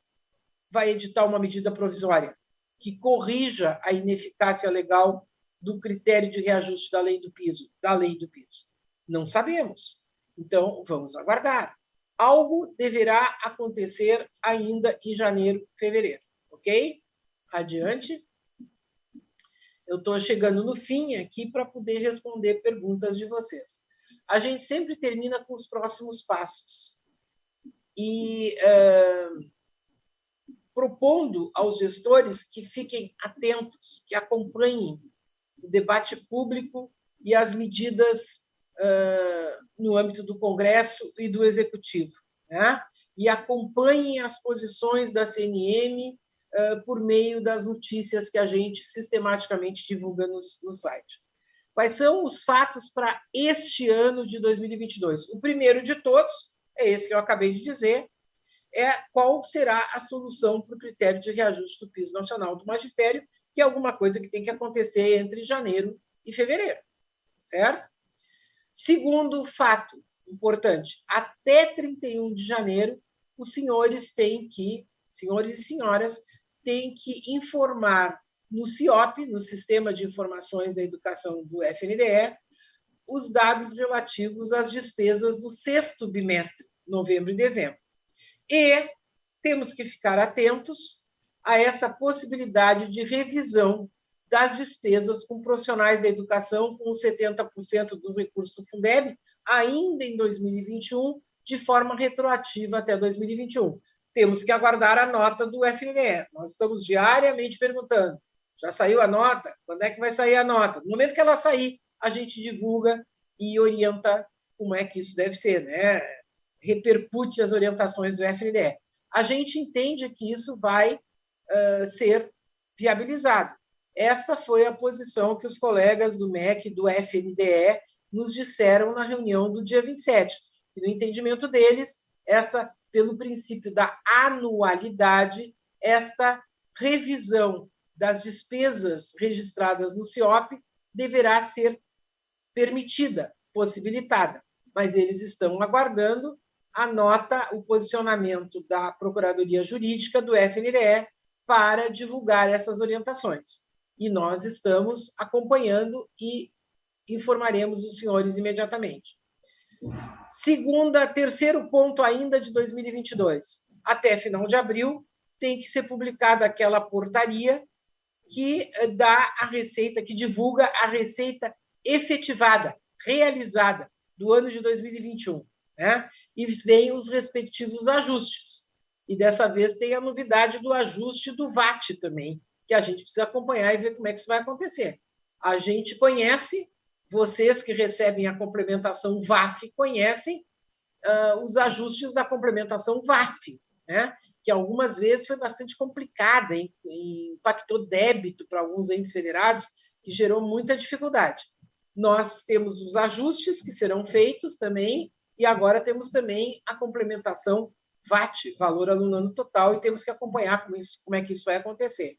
[SPEAKER 1] vai editar uma medida provisória que corrija a ineficácia legal do critério de reajuste da lei do piso? Não sabemos. Então, vamos aguardar. Algo deverá acontecer ainda em janeiro, fevereiro. Ok? Adiante. Eu estou chegando no fim aqui para poder responder perguntas de vocês. A gente sempre termina com os próximos passos. E propondo aos gestores que fiquem atentos, que acompanhem o debate público e as medidas no âmbito do Congresso e do Executivo, né? E acompanhem as posições da CNM por meio das notícias que a gente sistematicamente divulga no site. Quais são os fatos para este ano de 2022? O primeiro de todos é esse que eu acabei de dizer, é qual será a solução para o critério de reajuste do piso nacional do magistério, que é alguma coisa que tem que acontecer entre janeiro e fevereiro, certo? Segundo fato importante, até 31 de janeiro, os senhores e senhoras, têm que informar no CIOP, no Sistema de Informações da Educação do FNDE, os dados relativos às despesas do sexto bimestre, novembro e dezembro. E temos que ficar atentos a essa possibilidade de revisão das despesas com profissionais da educação com 70% dos recursos do Fundeb, ainda em 2021, de forma retroativa até 2021. Temos que aguardar a nota do FNDE. Nós estamos diariamente perguntando: já saiu a nota? Quando é que vai sair a nota? No momento que ela sair, a gente divulga e orienta como é que isso deve ser, né? Repercute as orientações do FNDE. A gente entende que isso vai ser viabilizado. Esta foi a posição que os colegas do MEC e do FNDE nos disseram na reunião do dia 27. E no entendimento deles, pelo princípio da anualidade, esta revisão das despesas registradas no CIOP deverá ser permitida, possibilitada, mas eles estão aguardando a nota, o posicionamento da Procuradoria Jurídica do FNDE para divulgar essas orientações. E nós estamos acompanhando e informaremos os senhores imediatamente. Terceiro ponto ainda de 2022. Até final de abril, tem que ser publicada aquela portaria que dá a receita, que divulga a receita efetivada, realizada do ano de 2021, né? E vem os respectivos ajustes. E dessa vez tem a novidade do ajuste do VAT também, que a gente precisa acompanhar e ver como é que isso vai acontecer. A gente conhece, vocês que recebem a complementação VAF conhecem os ajustes da complementação VAF, né? Que algumas vezes foi bastante complicada, impactou débito para alguns entes federados, que gerou muita dificuldade. Nós temos os ajustes que serão feitos também, e agora temos também a complementação VAT, valor aluno ano total, e temos que acompanhar como é que isso vai acontecer.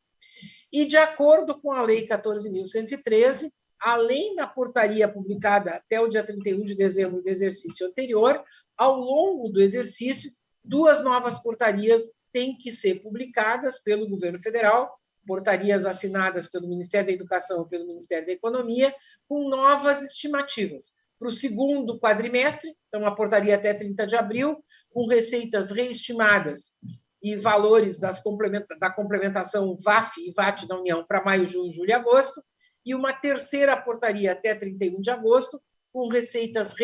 [SPEAKER 1] E, de acordo com a Lei 14.113, além da portaria publicada até o dia 31 de dezembro do exercício anterior, ao longo do exercício, 2 novas portarias têm que ser publicadas pelo governo federal, portarias assinadas pelo Ministério da Educação e pelo Ministério da Economia, com novas estimativas. Para o segundo quadrimestre, então a portaria até 30 de abril, com receitas reestimadas e valores da complementação VAF e VAT da União para maio, junho, julho e agosto, e uma terceira portaria até 31 de agosto, com receitas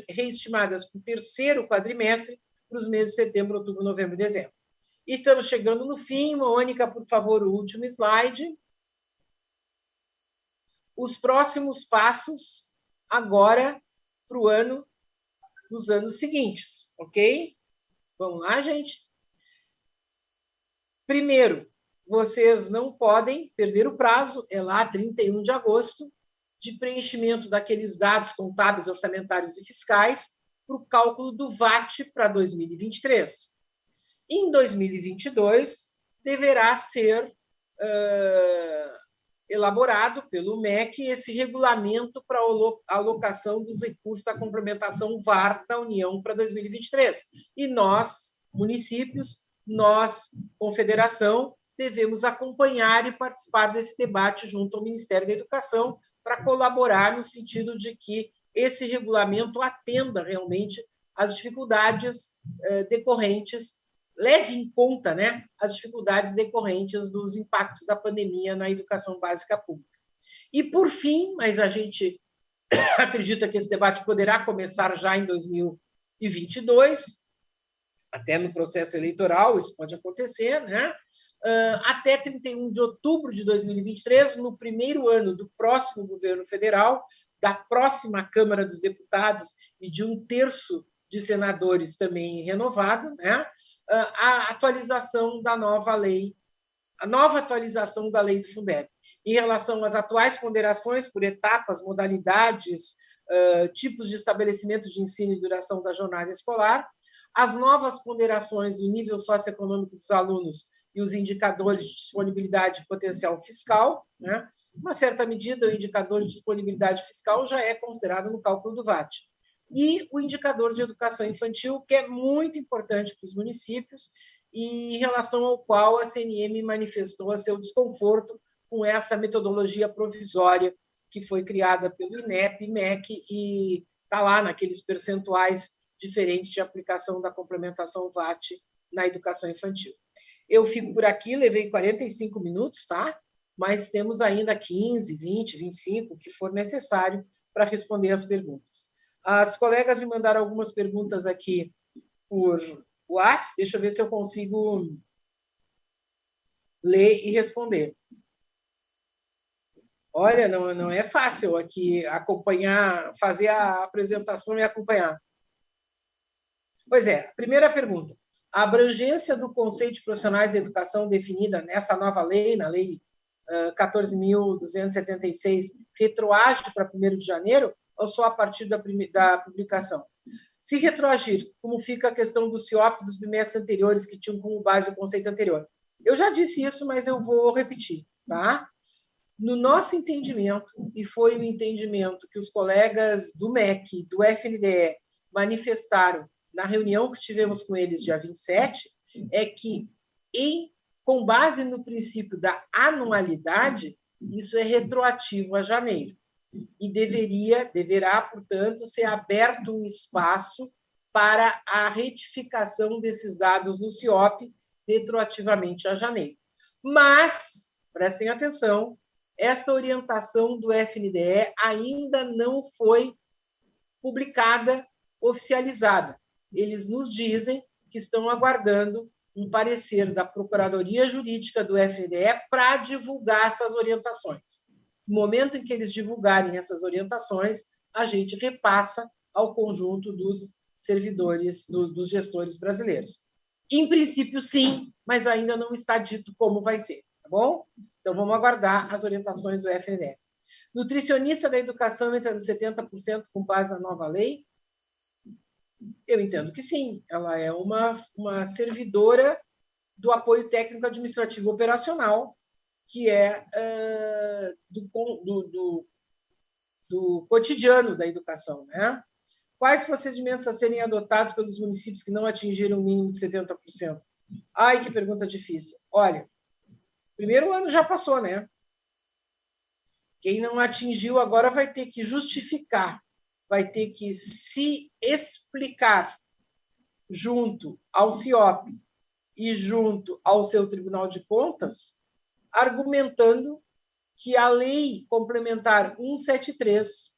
[SPEAKER 1] reestimadas para o terceiro quadrimestre, para os meses de setembro, outubro, novembro e dezembro. Estamos chegando no fim. Mônica, por favor, o último slide. Os próximos passos agora para o ano, nos anos seguintes, ok? Vamos lá, gente? Primeiro, vocês não podem perder o prazo, é lá 31 de agosto, de preenchimento daqueles dados contábeis, orçamentários e fiscais para o cálculo do VAT para 2023. Em 2022, deverá ser elaborado pelo MEC esse regulamento para a alocação dos recursos da complementação VAR da União para 2023. E nós, municípios, nós, confederação, devemos acompanhar e participar desse debate junto ao Ministério da Educação para colaborar no sentido de que esse regulamento atenda realmente às dificuldades decorrentes, leve em conta, né, as dificuldades decorrentes dos impactos da pandemia na educação básica pública. E, por fim, mas a gente acredita que esse debate poderá começar já em 2022, até no processo eleitoral, isso pode acontecer, né? Até 31 de outubro de 2023, no primeiro ano do próximo governo federal, da próxima Câmara dos Deputados e de 1/3 de senadores também renovado, né? A atualização da nova lei, a nova atualização da lei do Fundeb, em relação às atuais ponderações por etapas, modalidades, tipos de estabelecimento de ensino e duração da jornada escolar, as novas ponderações do nível socioeconômico dos alunos e os indicadores de disponibilidade de potencial fiscal, né? Uma certa medida, o indicador de disponibilidade fiscal já é considerado no cálculo do VAT. E o indicador de educação infantil, que é muito importante para os municípios, e em relação ao qual a CNM manifestou seu desconforto com essa metodologia provisória que foi criada pelo INEP, MEC, e está lá naqueles percentuais diferentes de aplicação da complementação VAT na educação infantil. Eu fico por aqui, levei 45 minutos, tá? Mas temos ainda 15, 20, 25, o que for necessário para responder as perguntas. As colegas me mandaram algumas perguntas aqui por WhatsApp, deixa eu ver se eu consigo ler e responder. Olha, não é fácil aqui acompanhar, fazer a apresentação e acompanhar. Pois é, primeira pergunta. A abrangência do conceito de profissionais de educação definida nessa nova lei, na Lei 14.276, retroage para 1º de janeiro ou só a partir da publicação? Se retroagir, como fica a questão do CIOP dos bimestres anteriores que tinham como base o conceito anterior? Eu já disse isso, mas eu vou repetir, tá? No nosso entendimento, e foi o entendimento que os colegas do MEC, do FNDE, manifestaram na reunião que tivemos com eles dia 27, é que, com base no princípio da anualidade, isso é retroativo a janeiro. E deverá, portanto, ser aberto um espaço para a retificação desses dados no CIOP retroativamente a janeiro. Mas, prestem atenção, essa orientação do FNDE ainda não foi publicada, oficializada. Eles nos dizem que estão aguardando um parecer da Procuradoria Jurídica do FNDE para divulgar essas orientações. No momento em que eles divulgarem essas orientações, a gente repassa ao conjunto dos servidores, dos gestores brasileiros. Em princípio, sim, mas ainda não está dito como vai ser, tá bom? Então, vamos aguardar as orientações do FNDE. Nutricionista da educação entra nos 70% com base na nova lei? Eu entendo que sim, ela é uma servidora do apoio técnico administrativo operacional, que é do cotidiano da educação, né? Quais procedimentos a serem adotados pelos municípios que não atingiram o mínimo de 70%? Ai, que pergunta difícil. Olha, primeiro ano já passou, né? Quem não atingiu agora vai ter que justificar, vai ter que se explicar junto ao CIOP e junto ao seu Tribunal de Contas, argumentando que a Lei Complementar 173,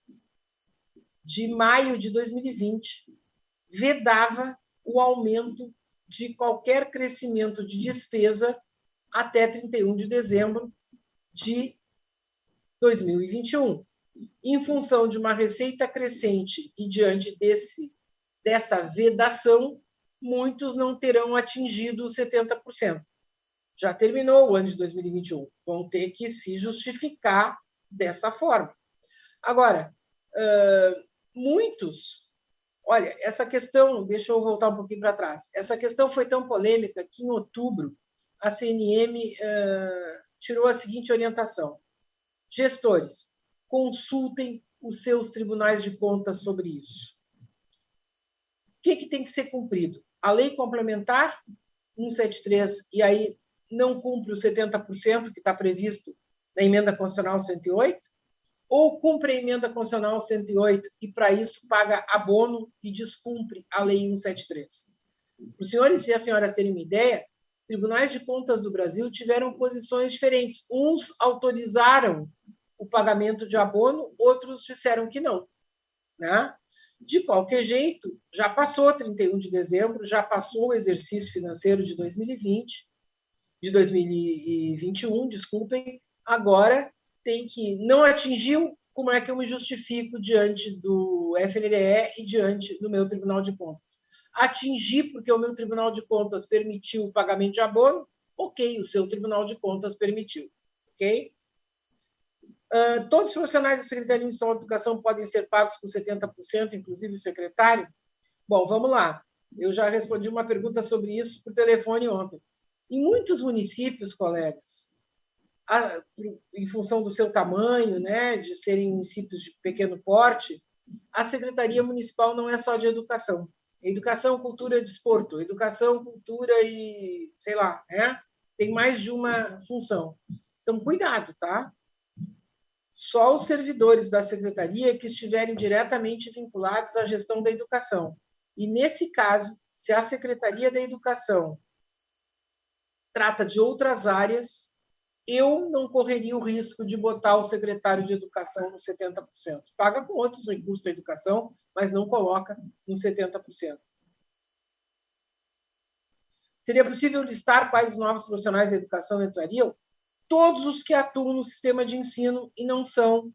[SPEAKER 1] de maio de 2020, vedava o aumento de qualquer crescimento de despesa até 31 de dezembro de 2021. Em função de uma receita crescente e diante dessa vedação, muitos não terão atingido os 70%. Já terminou o ano de 2021. Vão ter que se justificar dessa forma. Agora, muitos... Olha, essa questão... Deixa eu voltar um pouquinho para trás. Essa questão foi tão polêmica que, em outubro, a CNM tirou a seguinte orientação. Gestores, consultem os seus tribunais de contas sobre isso. O que tem que ser cumprido? A lei complementar 173, e aí não cumpre os 70% que está previsto na emenda constitucional 108, ou cumpre a emenda constitucional 108 e, para isso, paga abono e descumpre a lei 173. Para os senhores e as senhoras terem uma ideia, tribunais de contas do Brasil tiveram posições diferentes. Uns autorizaram o pagamento de abono, outros disseram que não, né? De qualquer jeito, já passou 31 de dezembro, já passou o exercício financeiro de 2021, desculpem, agora tem que... Não atingiu, como é que eu me justifico diante do FNDE e diante do meu Tribunal de Contas? Atingir porque o meu Tribunal de Contas permitiu o pagamento de abono, ok, o seu Tribunal de Contas permitiu, ok? Todos os profissionais da Secretaria Municipal de Educação podem ser pagos com 70%, inclusive o secretário? Bom, vamos lá. Eu já respondi uma pergunta sobre isso por telefone ontem. Em muitos municípios, colegas, em função do seu tamanho, né, de serem municípios de pequeno porte, a Secretaria Municipal não é só de educação. Educação, cultura e desporto. Educação, cultura e, sei lá, né? Tem mais de uma função. Então, cuidado, tá? Só os servidores da secretaria que estiverem diretamente vinculados à gestão da educação. E, nesse caso, se a Secretaria da Educação trata de outras áreas, eu não correria o risco de botar o secretário de Educação no 70%. Paga com outros recursos da educação, mas não coloca no 70%. Seria possível listar quais os novos profissionais da educação entrariam? Todos os que atuam no sistema de ensino e não são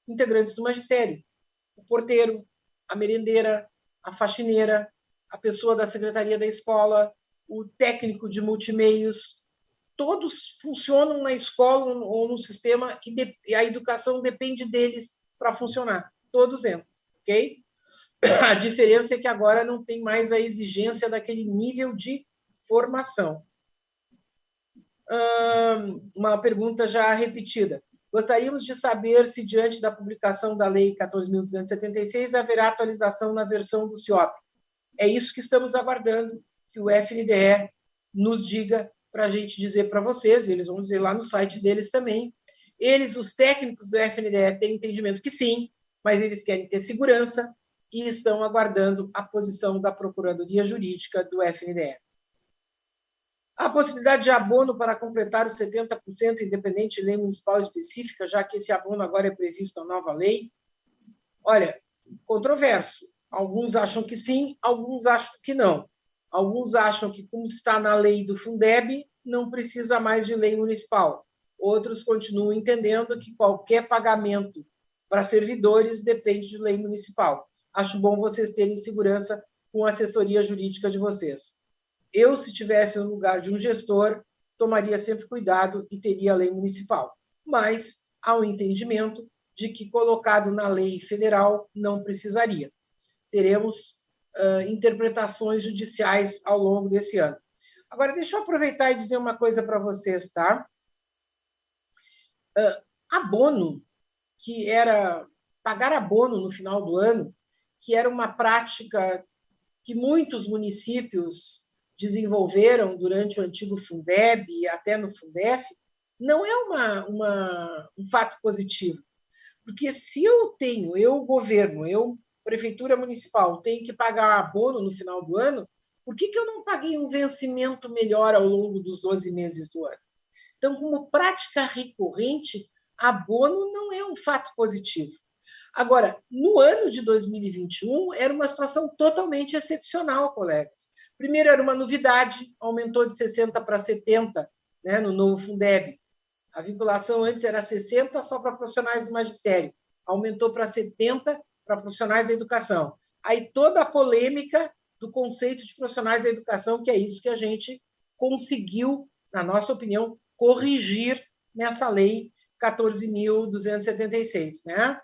[SPEAKER 1] integrantes do magistério. O porteiro, a merendeira, a faxineira, a pessoa da secretaria da escola, o técnico de multimeios, todos funcionam na escola ou no sistema e a educação depende deles para funcionar. Todos entram, ok? A diferença é que agora não tem mais a exigência daquele nível de formação. Uma pergunta já repetida. Gostaríamos de saber se, diante da publicação da Lei 14.276, haverá atualização na versão do CIOP. É isso que estamos aguardando, que o FNDE nos diga para a gente dizer para vocês, eles vão dizer lá no site deles também. Eles, os técnicos do FNDE, têm entendimento que sim, mas eles querem ter segurança e estão aguardando a posição da Procuradoria Jurídica do FNDE. A possibilidade de abono para completar os 70% independente de lei municipal específica, já que esse abono agora é previsto na nova lei? Olha, controverso. Alguns acham que sim, alguns acham que não. Alguns acham que, como está na lei do Fundeb, não precisa mais de lei municipal. Outros continuam entendendo que qualquer pagamento para servidores depende de lei municipal. Acho bom vocês terem segurança com a assessoria jurídica de vocês. Eu, se tivesse no lugar de um gestor, tomaria sempre cuidado e teria a lei municipal. Mas há um entendimento de que, colocado na lei federal, não precisaria. Teremos interpretações judiciais ao longo desse ano. Agora, deixa eu aproveitar e dizer uma coisa para vocês, tá? Abono, que era pagar abono no final do ano, que era uma prática que muitos municípios desenvolveram durante o antigo Fundeb e até no Fundef, não é um fato positivo. Porque se eu governo, prefeitura municipal, tenho que pagar abono no final do ano, por que eu não paguei um vencimento melhor ao longo dos 12 meses do ano? Então, como prática recorrente, abono não é um fato positivo. Agora, no ano de 2021, era uma situação totalmente excepcional, colegas. Primeiro, era uma novidade, aumentou de 60 para 70, né, no novo Fundeb. A vinculação antes era 60 só para profissionais do magistério, aumentou para 70 para profissionais da educação. Aí toda a polêmica do conceito de profissionais da educação, que é isso que a gente conseguiu, na nossa opinião, corrigir nessa lei 14.276, né?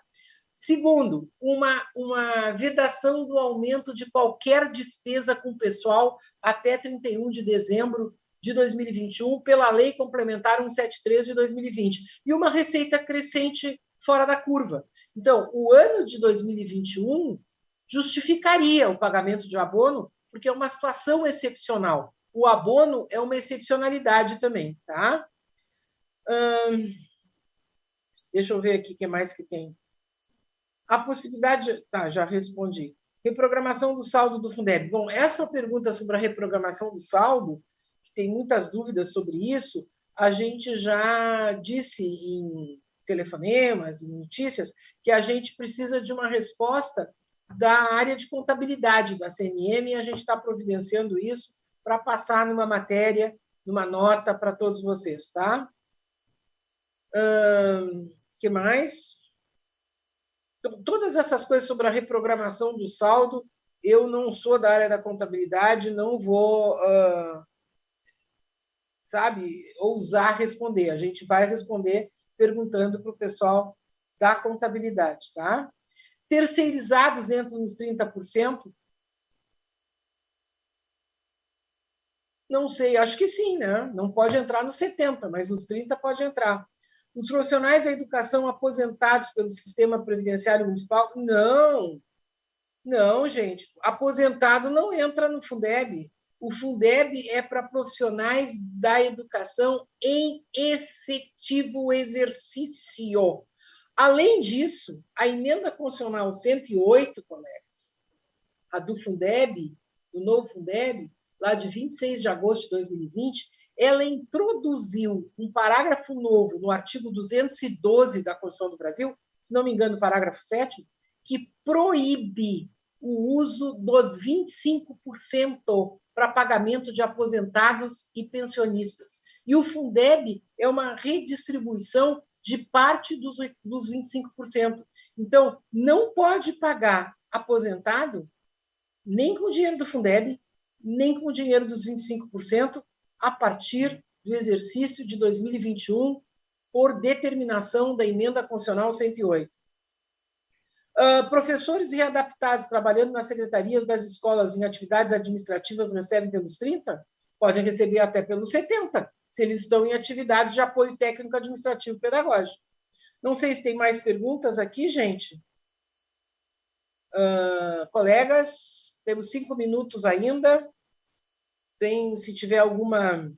[SPEAKER 1] Segundo, uma vedação do aumento de qualquer despesa com pessoal até 31 de dezembro de 2021 pela Lei Complementar 173 de 2020 e uma receita crescente fora da curva. Então, o ano de 2021 justificaria o pagamento de abono porque é uma situação excepcional. O abono é uma excepcionalidade também, tá? Deixa eu ver aqui o que mais que tem. A possibilidade... Tá, já respondi. Reprogramação do saldo do Fundeb. Bom, essa pergunta sobre a reprogramação do saldo, que tem muitas dúvidas sobre isso, a gente já disse em telefonemas, em notícias, que a gente precisa de uma resposta da área de contabilidade da CNM e a gente está providenciando isso para passar numa matéria, numa nota para todos vocês, tá? Que mais? Então, todas essas coisas sobre a reprogramação do saldo, eu não sou da área da contabilidade, não vou, ousar responder. A gente vai responder perguntando para o pessoal da contabilidade, tá? Terceirizados entram nos 30%? Não sei, acho que sim, né? Não pode entrar nos 70%, mas nos 30% pode entrar. Os profissionais da educação aposentados pelo Sistema Previdenciário Municipal? Não, gente. Aposentado não entra no Fundeb. O Fundeb é para profissionais da educação em efetivo exercício. Além disso, a Emenda Constitucional 108, colegas, a do Fundeb, do novo Fundeb, lá de 26 de agosto de 2020, ela introduziu um parágrafo novo no artigo 212 da Constituição do Brasil, se não me engano, parágrafo 7º, que proíbe o uso dos 25% para pagamento de aposentados e pensionistas. E o Fundeb é uma redistribuição de parte dos 25%. Então, não pode pagar aposentado nem com o dinheiro do Fundeb, nem com o dinheiro dos 25%, a partir do exercício de 2021, por determinação da Emenda Constitucional 108. Professores readaptados trabalhando nas secretarias das escolas em atividades administrativas recebem pelos 30%? Podem receber até pelos 70%, se eles estão em atividades de apoio técnico administrativo pedagógico. Não sei se tem mais perguntas aqui, gente. Colegas, temos 5 minutos ainda. Se tiver alguma...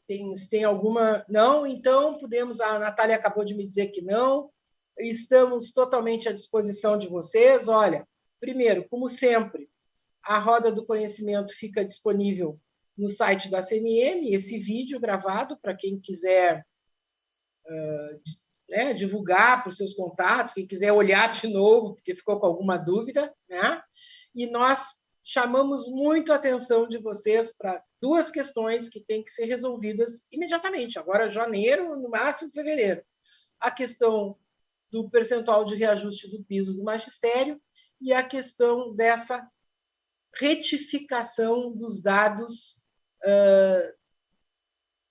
[SPEAKER 1] Se tem alguma... Não? Então, podemos... A Natália acabou de me dizer que não. Estamos totalmente à disposição de vocês. Olha, primeiro, como sempre, a Roda do Conhecimento fica disponível no site da CNM, esse vídeo gravado, para quem quiser divulgar para os seus contatos, quem quiser olhar de novo, porque ficou com alguma dúvida, né? E nós chamamos muito a atenção de vocês para 2 questões que têm que ser resolvidas imediatamente, agora janeiro, no máximo fevereiro. A questão do percentual de reajuste do piso do magistério e a questão dessa retificação dos dados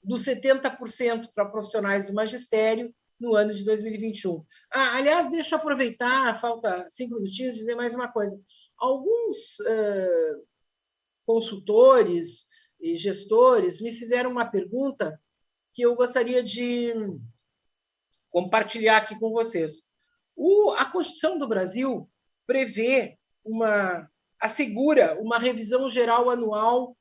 [SPEAKER 1] dos 70% para profissionais do magistério no ano de 2021. Aliás, deixa eu aproveitar, falta 5 minutinhos, dizer mais uma coisa. Alguns consultores e gestores me fizeram uma pergunta que eu gostaria de compartilhar aqui com vocês. A Constituição do Brasil prevê assegura uma revisão geral anual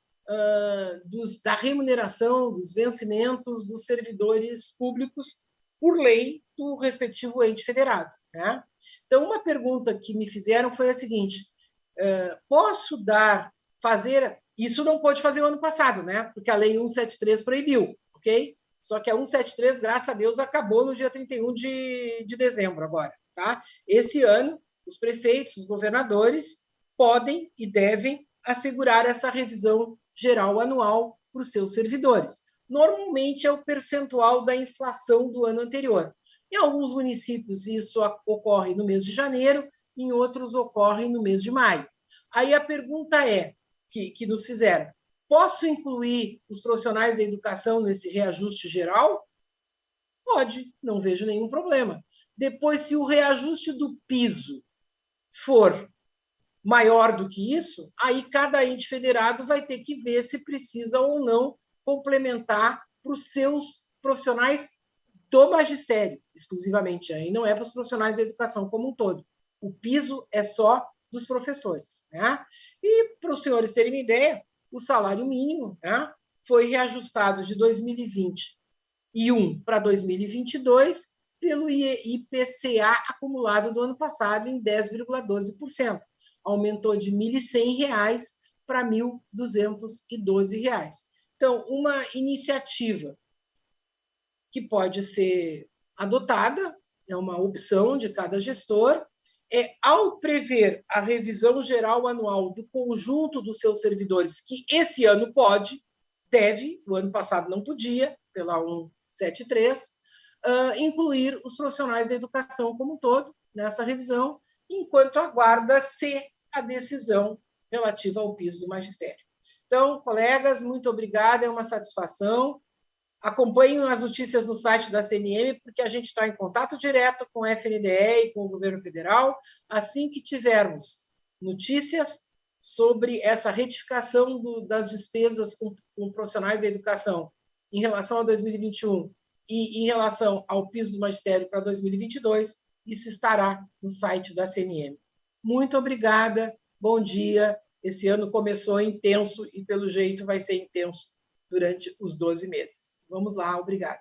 [SPEAKER 1] da remuneração, dos vencimentos dos servidores públicos por lei do respectivo ente federado, né? Então, uma pergunta que me fizeram foi a seguinte: posso fazer... Isso não pôde fazer o ano passado, né? Porque a Lei 173 proibiu, ok? Só que a 173, graças a Deus, acabou no dia 31 de dezembro agora, tá? Esse ano, os prefeitos, os governadores podem e devem assegurar essa revisão geral anual para os seus servidores. Normalmente é o percentual da inflação do ano anterior. Em alguns municípios isso ocorre no mês de janeiro, em outros ocorre no mês de maio. Aí a pergunta que nos fizeram: posso incluir os profissionais da educação nesse reajuste geral? Pode, não vejo nenhum problema. Depois, se o reajuste do piso for maior do que isso, aí cada ente federado vai ter que ver se precisa ou não complementar para os seus profissionais do magistério, exclusivamente. Aí não é para os profissionais da educação como um todo. O piso é só dos professores, né? E, para os senhores terem uma ideia, o salário mínimo, né, foi reajustado de 2021 para 2022 pelo IPCA acumulado do ano passado em 10,12%. Aumentou de R$ 1.100 para R$ 1.212. Então, uma iniciativa que pode ser adotada, é uma opção de cada gestor, ao prever a revisão geral anual do conjunto dos seus servidores, que esse ano deve, o ano passado não podia, pela 173, incluir os profissionais da educação como um todo nessa revisão, enquanto aguarda-se a decisão relativa ao piso do magistério. Então, colegas, muito obrigada, é uma satisfação. Acompanhem as notícias no site da CNM, porque a gente está em contato direto com o FNDE e com o governo federal. Assim que tivermos notícias sobre essa retificação das despesas com profissionais da educação em relação a 2021 e em relação ao piso do magistério para 2022, isso estará no site da CNM. Muito obrigada, bom dia. Esse ano começou intenso e, pelo jeito, vai ser intenso durante os 12 meses. Vamos lá, obrigada.